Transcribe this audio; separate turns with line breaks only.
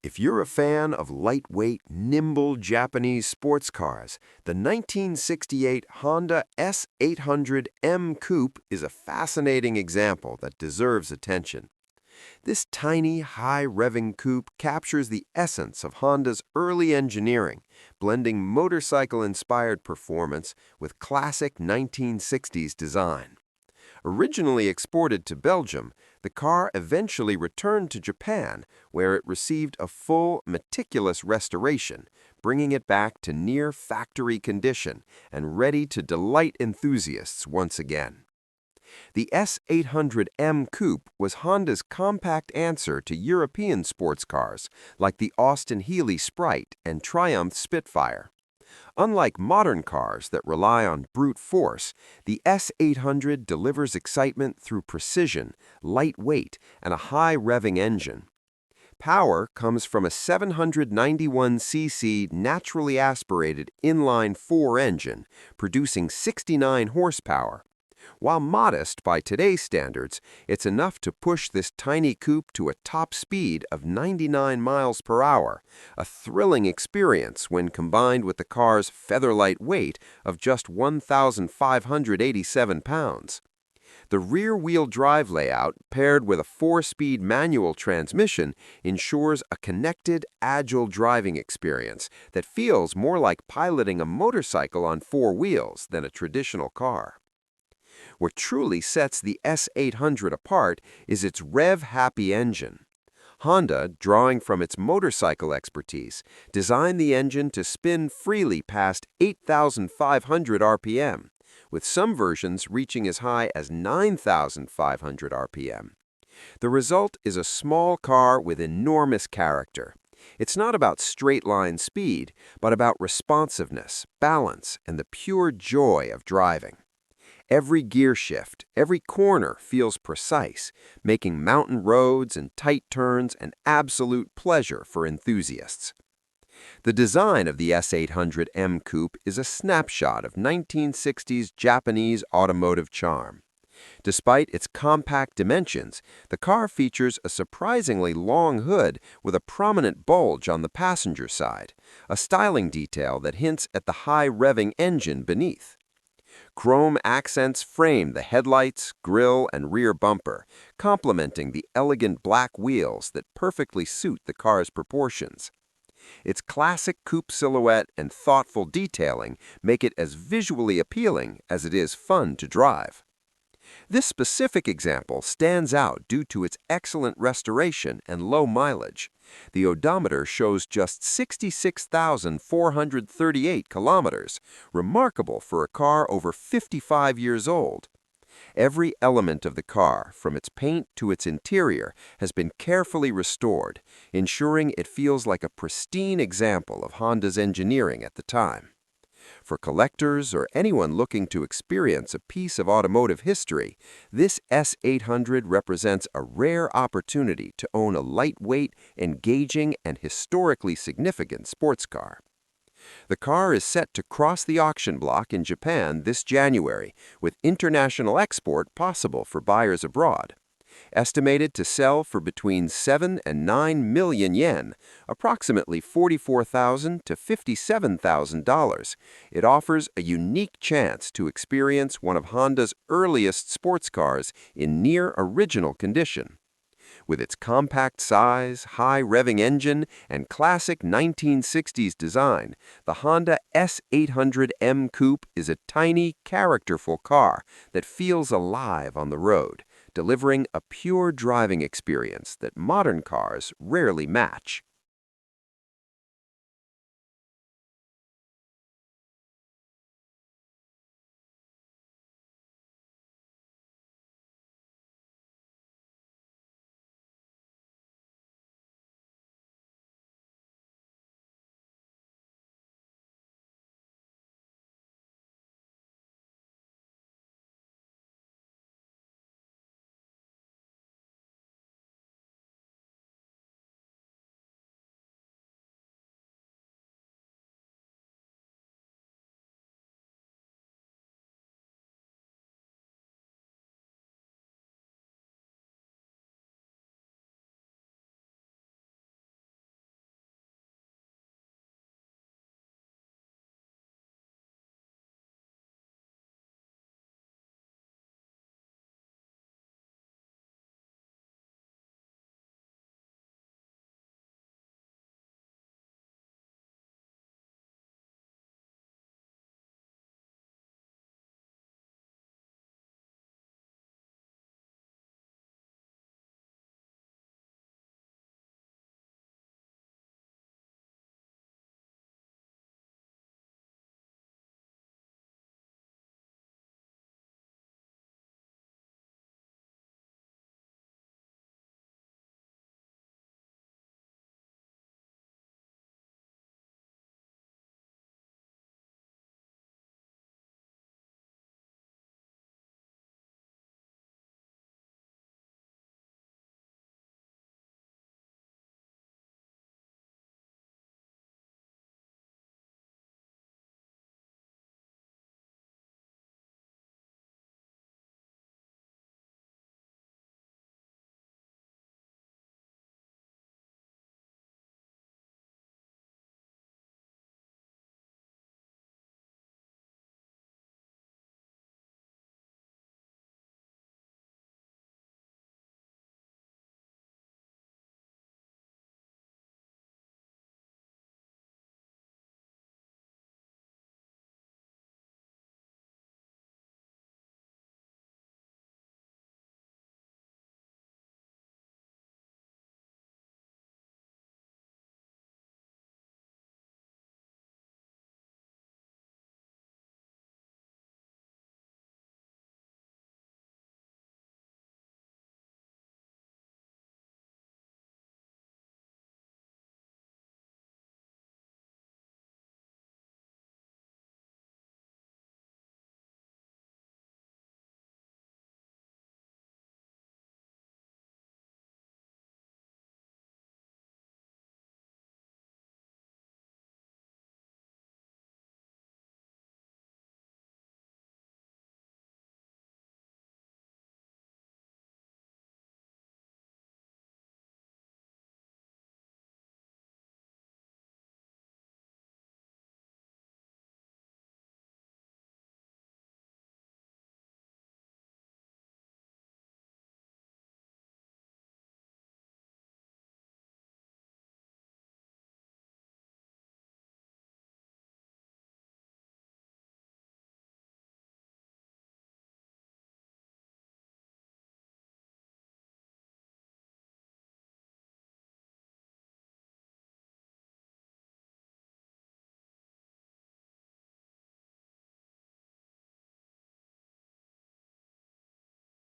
If you're a fan of lightweight, nimble Japanese sports cars, the 1968 Honda S800 M Coupe is a fascinating example that deserves attention. This tiny, high-revving coupe captures the essence of Honda's early engineering, blending motorcycle-inspired performance with classic 1960s design. Originally exported to Belgium, the car eventually returned to Japan, where it received a full, meticulous restoration, bringing it back to near-factory condition and ready to delight enthusiasts once again. The S800 M Coupe was Honda's compact answer to European sports cars like the Austin-Healey Sprite and Triumph Spitfire. Unlike modern cars that rely on brute force, the S800 delivers excitement through precision, light weight, and a high-revving engine. Power comes from a 791cc naturally aspirated inline-four engine, producing 69 horsepower. While modest by today's standards, it's enough to push this tiny coupe to a top speed of 99 miles per hour, a thrilling experience when combined with the car's feather-light weight of just 1,587 pounds. The rear-wheel drive layout, paired with a four-speed manual transmission, ensures a connected, agile driving experience that feels more like piloting a motorcycle on four wheels than a traditional car. What truly sets the S800 apart is its rev-happy engine. Honda, drawing from its motorcycle expertise, designed the engine to spin freely past 8,500 RPM, with some versions reaching as high as 9,500 RPM. The result is a small car with enormous character. It's not about straight-line speed, but about responsiveness, balance, and the pure joy of driving. Every gear shift, every corner feels precise, making mountain roads and tight turns an absolute pleasure for enthusiasts. The design of the S800 M Coupe is a snapshot of 1960s Japanese automotive charm. Despite its compact dimensions, the car features a surprisingly long hood with a prominent bulge on the passenger side, a styling detail that hints at the high-revving engine beneath. Chrome accents frame the headlights, grille, and rear bumper, complementing the elegant black wheels that perfectly suit the car's proportions. Its classic coupe silhouette and thoughtful detailing make it as visually appealing as it is fun to drive. This specific example stands out due to its excellent restoration and low mileage. The odometer shows just 66,438 kilometers, remarkable for a car over 55 years old. Every element of the car, from its paint to its interior, has been carefully restored, ensuring it feels like a pristine example of Honda's engineering at the time. For collectors or anyone looking to experience a piece of automotive history, this S800 represents a rare opportunity to own a lightweight, engaging, and historically significant sports car. The car is set to cross the auction block in Japan this January, with international export possible for buyers abroad. Estimated to sell for between 7 and 9 million yen, approximately $44,000 to $57,000, it offers a unique chance to experience one of Honda's earliest sports cars in near-original condition. With its compact size, high-revving engine, and classic 1960s design, the Honda S800 M Coupe is a tiny, characterful car that feels alive on the road, delivering a pure driving experience that modern cars rarely match.